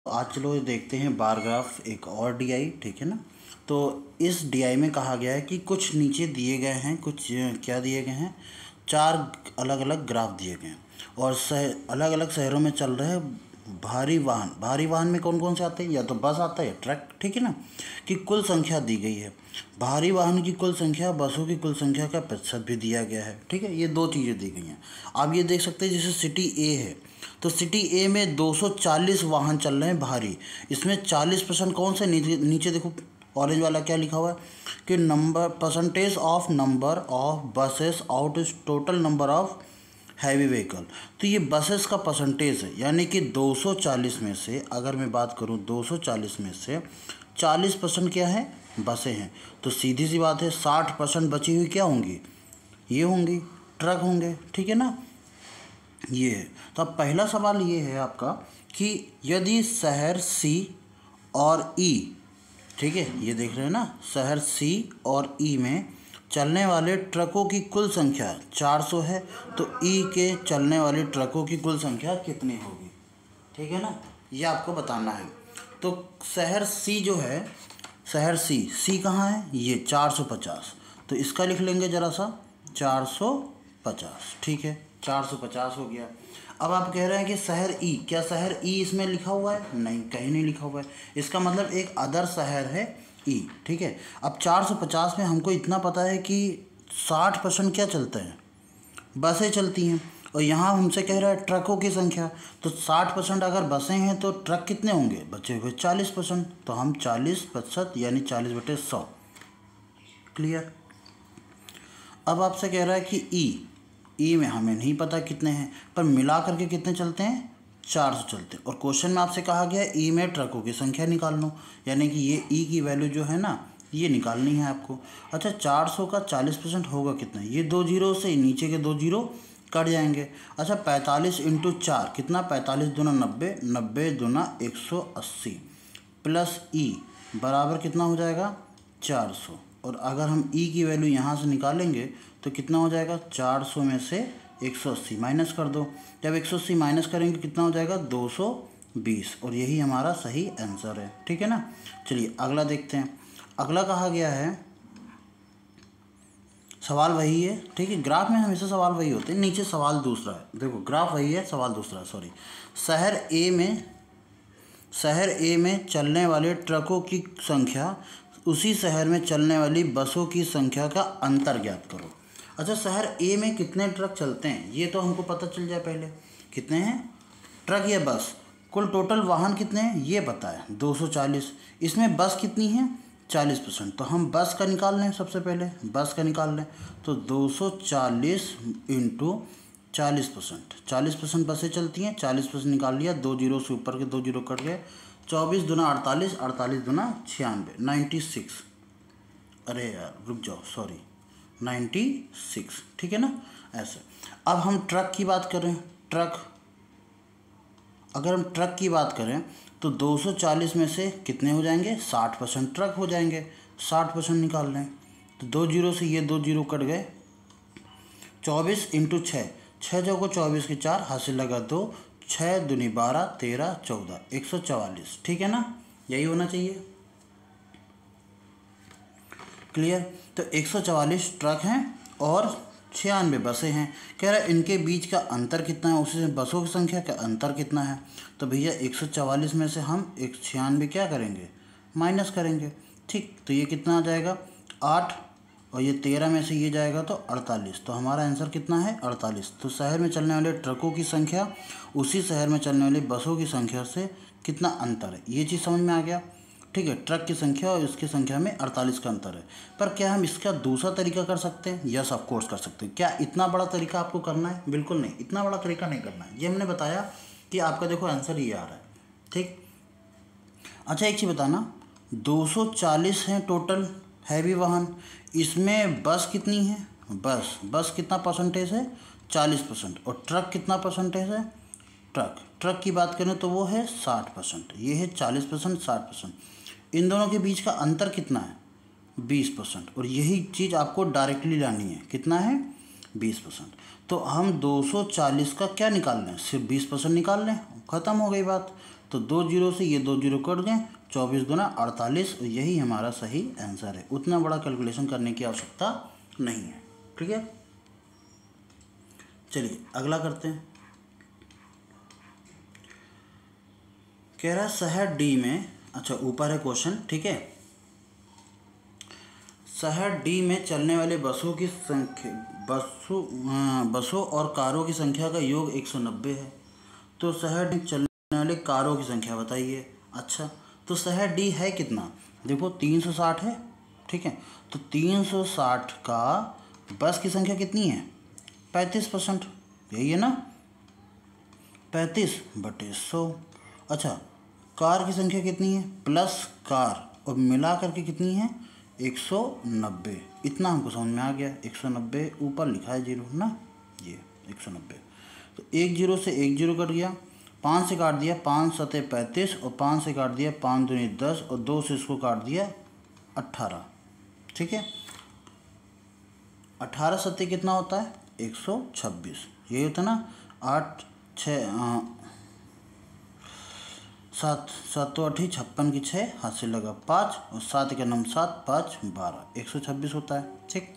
आज चलो ये देखते हैं बार ग्राफ एक और डीआई, ठीक है ना। तो इस डीआई में कहा गया है कि कुछ नीचे दिए गए हैं, कुछ क्या दिए गए हैं, 4 अलग अलग ग्राफ दिए गए हैं और अलग अलग शहरों में चल रहे हैं भारी वाहन। भारी वाहन में कौन कौन से आते हैं, या तो बस आता है या ट्रक, ठीक है ना। कि कुल संख्या दी गई है, भारी वाहन की कुल संख्या, बसों की कुल संख्या का प्रतिशत भी दिया गया है, ठीक है। ये 2 चीज़ें दी गई हैं। आप ये देख सकते हैं जैसे सिटी ए है, तो सिटी ए में 240 वाहन चल रहे हैं भारी। इसमें 40% कौन से, नीचे देखो ऑरेंज वाला क्या लिखा हुआ है कि percentage of number of buses out is total number of heavy vehicle. तो ये बसेस का परसेंटेज है, यानी कि 240 में से अगर मैं बात करूं 240 में से 40% क्या है, बसें हैं। तो सीधी सी बात है 60% बची हुई क्या होंगी, ये होंगी ट्रक होंगे, ठीक है ना। ये है। तो अब पहला सवाल ये है आपका कि यदि शहर सी और ई, ठीक है, ये देख रहे हैं ना, शहर सी और ई में चलने वाले ट्रकों की कुल संख्या 400 है, तो ई के चलने वाले ट्रकों की कुल संख्या कितनी होगी, ठीक है ना, ये आपको बताना है। तो शहर सी जो है, शहर सी कहाँ है, ये 450, तो इसका लिख लेंगे ज़रा सा 450, ठीक है, 450 हो गया। अब आप कह रहे हैं कि शहर ई, क्या शहर ई इसमें लिखा हुआ है, नहीं, कहीं नहीं लिखा हुआ है। इसका मतलब एक अदर शहर है ई, ठीक है। अब 450 में हमको इतना पता है कि 60% क्या चलते हैं, बसें चलती हैं, और यहाँ हमसे कह रहा है ट्रकों की संख्या। तो 60% अगर बसें हैं तो ट्रक कितने होंगे, बचे हुए 40%। तो हम 40% यानी 40/100, क्लियर। अब आपसे कह रहा है कि ई में हमें नहीं पता कितने हैं, पर मिला करके कितने चलते हैं, 400 चलते हैं। और क्वेश्चन में आपसे कहा गया ई में ट्रकों की संख्या निकाल लो, यानी कि ये ई की वैल्यू जो है ना, ये निकालनी है आपको। अच्छा, 400 का 40% होगा कितना, ये 2 जीरो से नीचे के 2 जीरो कट जाएंगे। अच्छा, 45 × 4 कितना, 45 दूना 90, 90 दूना 180 प्लस ई बराबर कितना हो जाएगा, 400। और अगर हम ई की वैल्यू यहाँ से निकालेंगे तो कितना हो जाएगा, 400 में से 180 माइनस कर दो। जब 180 माइनस करेंगे कितना हो जाएगा, 220, और यही हमारा सही आंसर है, ठीक है ना। चलिए अगला देखते हैं। अगला कहा गया है, सवाल वही है, ठीक है, ग्राफ में हमेशा सवाल वही होते हैं, नीचे सवाल दूसरा है, देखो ग्राफ वही है, सवाल दूसरा है, सॉरी। शहर ए में चलने वाले ट्रकों की संख्या, उसी शहर में चलने वाली बसों की संख्या का अंतर ज्ञात करो। अच्छा, शहर ए में कितने ट्रक चलते हैं ये तो हमको पता चल जाए पहले, कितने हैं ट्रक या बस, कुल टोटल वाहन कितने हैं ये पता है 240, इसमें बस कितनी है 40%। तो हम बस का निकाल लें, सबसे पहले बस का निकाल लें, तो 240 × 40%, 40% बसें चलती हैं, 40% निकाल लिया, 2 जीरो से ऊपर के 2 जीरो कट गए, 24 दूना 48, 48 दूना 96, 96, अरे यार रुक जाओ, सॉरी 96, ठीक है ना, ऐसे। अब हम ट्रक की बात करें, अगर हम ट्रक की बात करें तो 240 में से कितने हो जाएंगे, 60% ट्रक हो जाएंगे, 60% निकाल लें, तो 2 जीरो से ये 2 जीरो कट गए, 24 × 6, 6 चौको 24 के 4, हाथ से लगा 2, 6 दूनी 12, 13, 14, 144, ठीक है ना, यही होना चाहिए, क्लियर। तो 144 ट्रक हैं और 96 बसें हैं। कह रहा है इनके बीच का अंतर कितना है, उसी से बसों की संख्या का अंतर कितना है। तो भैया 144 में से हम 96 क्या करेंगे, माइनस करेंगे, ठीक। तो ये कितना आ जाएगा 8, और ये 13 में से ये जाएगा तो 48, तो हमारा आंसर कितना है 48। तो शहर में चलने वाले ट्रकों की संख्या उसी शहर में चलने वाली बसों की संख्या से कितना अंतर है, ये चीज़ समझ में आ गया, ठीक है। ट्रक की संख्या और इसकी संख्या में 48 का अंतर है। पर क्या हम इसका दूसरा तरीका कर सकते हैं, यस ऑफ कोर्स कर सकते हैं। क्या इतना बड़ा तरीका आपको करना है, बिल्कुल नहीं, इतना बड़ा तरीका नहीं करना है, ये हमने बताया कि आपका देखो आंसर ये आ रहा है, ठीक। अच्छा, एक चीज़ बताना, 240 हैं टोटल हैवी वाहन, इसमें बस कितनी है, बस कितना परसेंटेज है, 40%, और ट्रक कितना परसेंटेज है, ट्रक की बात करें तो वो है 60%, ये है 40%, 60%। इन दोनों के बीच का अंतर कितना है, 20%, और यही चीज़ आपको डायरेक्टली लानी है, कितना है 20%। तो हम 240 का क्या निकाल लें, सिर्फ 20% निकाल लें, ख़त्म हो गई बात। तो 2 जीरो से ये 2 जीरो कट गए, 24 दूना 48, और यही हमारा सही आंसर है। उतना बड़ा कैलकुलेशन करने की आवश्यकता नहीं है। ठीक है, चलिए अगला करते हैं। कह रहा है शहर डी में, अच्छा ऊपर है क्वेश्चन, ठीक है, शहर डी में चलने वाले बसों की संख्या, बसों और कारों की संख्या का योग 190 है। तो शहर डी चलने वाले कारों की संख्या बताइए। अच्छा, तो शहर डी है कितना, देखो 360 है, ठीक है, तो 360 का बस की संख्या कितनी है, 35%, यही है ना, 35/100। अच्छा, कार की संख्या कितनी है, प्लस कार और मिला करके कितनी है, 190। इतना हमको समझ में आ गया, 190 ऊपर लिखा है जीरो ना, ये 190। तो एक जीरो से एक जीरो कट गया, 5 से काट दिया, 5 सते 35, और 5 से काट दिया 5 दूनी 10, और 2 से इसको काट दिया 18। ठीक है, 18 सत्ते कितना होता है, 126। यही होता है ना, 8 6 7 7 तो 8 56 की 6 हाथ से लगा 5, और 7 का नम 7 5 12, 126 होता है। ठीक,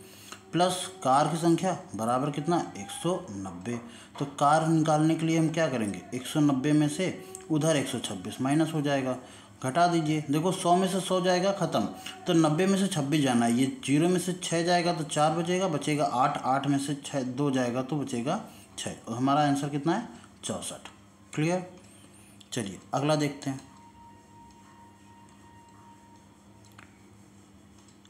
प्लस कार की संख्या बराबर कितना, 190। तो कार निकालने के लिए हम क्या करेंगे, 190 में से उधर 126 माइनस हो जाएगा, घटा दीजिए। देखो 100 में से 100 जाएगा ख़त्म, तो 90 में से 26 जाना है, ये 0 में से 6 जाएगा तो 4 बचेगा, बचेगा 8, 8 में से 6 2 जाएगा तो बचेगा 6, और हमारा आंसर कितना है, 64। क्लियर, चलिए अगला देखते हैं।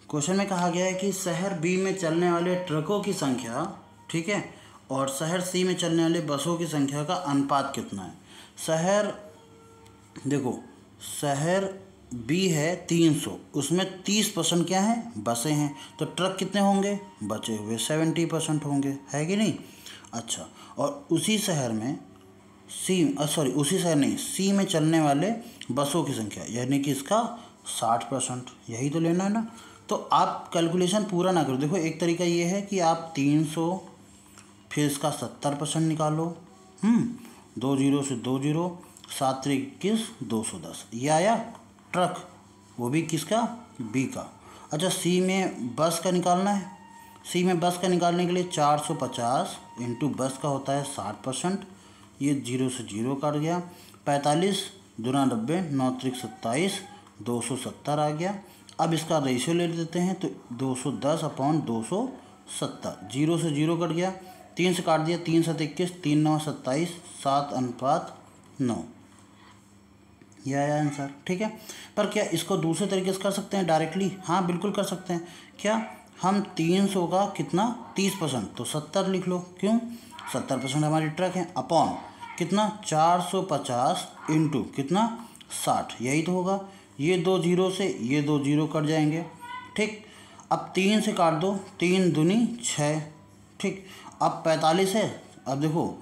क्वेश्चन में कहा गया है कि शहर बी में चलने वाले ट्रकों की संख्या, ठीक है, और शहर सी में चलने वाले बसों की संख्या का अनुपात कितना है। शहर, देखो शहर बी है 300, उसमें 30% क्या है, बसें हैं, तो ट्रक कितने होंगे, बचे हुए 70% होंगे, है कि नहीं। अच्छा, और उसी शहर में उसी शहर नहीं, सी में चलने वाले बसों की संख्या, यानी कि इसका 60%, यही तो लेना है ना। तो आप कैलकुलेशन पूरा ना करो, देखो एक तरीका ये है कि आप 300 फिर इसका 70% निकालो, 2 जीरो से 2 जीरो, 7 21 210, ये आया ट्रक, वो भी किसका, बी का। अच्छा, सी में बस का निकालना है, सी में बस का निकालने के लिए 450 इंटू बस का होता है 60%, ये 0 से 0 काट गया, 45 दूना 90, 9 त्रिक 27, 270 आ गया। अब इसका रेशियो ले लेते हैं, तो 210/270, 0 से 0 कट गया, 3 से काट दिया, 3 7 21, 3 9 27, 7:9, यह आया आंसर। ठीक है, पर क्या इसको दूसरे तरीके से कर सकते हैं डायरेक्टली, हाँ बिल्कुल कर सकते हैं। क्या, हम 300 का कितना 30%, तो 70 लिख लो, क्यों, 70% हमारी ट्रक है, अपॉन कितना 450 इंटू कितना 60, यही तो होगा। ये 2 जीरो से ये 2 जीरो कट जाएंगे। ठीक, अब 3 से काट दो, 3 दूनी 6। ठीक, अब 45 है, अब देखो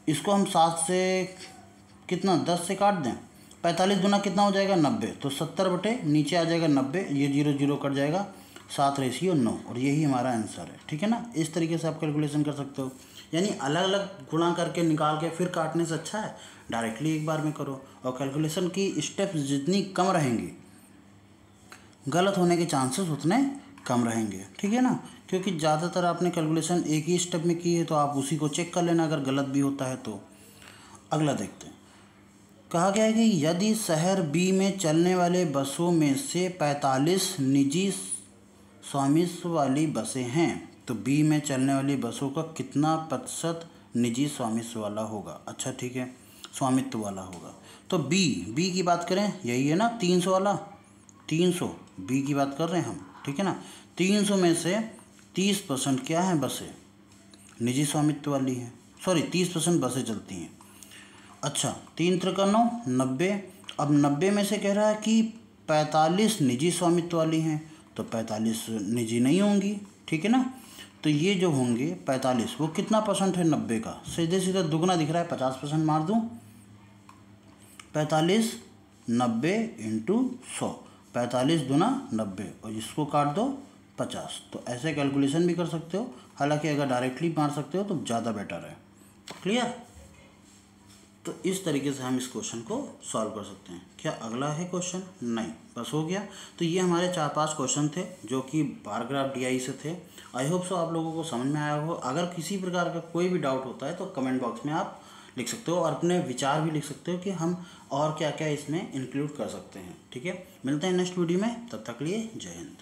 इसको हम 7 से कितना 10 से काट दें, 45 दूना कितना हो जाएगा 90, तो 70 बटे नीचे आ जाएगा 90, ये 0 0 कट जाएगा, 7/9, और यही हमारा आंसर है। ठीक है ना, इस तरीके से आप कैलकुलेशन कर सकते हो, यानी अलग अलग गुणा करके निकाल के फिर काटने से अच्छा है डायरेक्टली एक बार में करो, और कैलकुलेशन की स्टेप्स जितनी कम रहेंगी गलत होने के चांसेस उतने कम रहेंगे। ठीक है ना, क्योंकि ज़्यादातर आपने कैलकुलेशन एक ही स्टेप में की है, तो आप उसी को चेक कर लेना अगर गलत भी होता है तो। अगला देखते हैं, कहा गया है कि यदि शहर बी में चलने वाले बसों में से 45 निजी स्वामित्व वाली बसें हैं, तो बी में चलने वाली बसों का कितना प्रतिशत निजी स्वामित्व वाला होगा। अच्छा ठीक है, स्वामित्व वाला होगा, तो बी की बात करें, यही है ना 300 वाला, 300 बी की बात कर रहे हैं हम, ठीक है ना। 300 में से 30% क्या है, बसें निजी स्वामित्व वाली हैं, सॉरी 30% बसें चलती हैं। अच्छा, 3 त्रिका 9 90, अब 90 में से कह रहा है कि 45 निजी स्वामित्व वाली हैं, तो 45 निजी नहीं होंगी, ठीक है ना। तो ये जो होंगे 45, वो कितना परसेंट है 90 का, सीधे सीधा दुगना दिख रहा है, 50% मार दूँ, 45 90 इंटू 100, 45 दूना 90, और इसको काट दो 50। तो ऐसे कैलकुलेशन भी कर सकते हो, हालांकि अगर डायरेक्टली मार सकते हो तो ज़्यादा बेटर है। क्लियर, तो इस तरीके से हम इस क्वेश्चन को सॉल्व कर सकते हैं। क्या अगला है क्वेश्चन? नहीं, बस हो गया। तो ये हमारे 4-5 क्वेश्चन थे जो कि बार ग्राफ डीआई से थे। आई होप सो आप लोगों को समझ में आया हो। अगर किसी प्रकार का कोई भी डाउट होता है तो कमेंट बॉक्स में आप लिख सकते हो और अपने विचार भी लिख सकते हो कि हम और क्या क्या इसमें इंक्लूड कर सकते हैं। ठीक है, मिलते हैं नेक्स्ट वीडियो में, तब तक के लिए जय हिंद।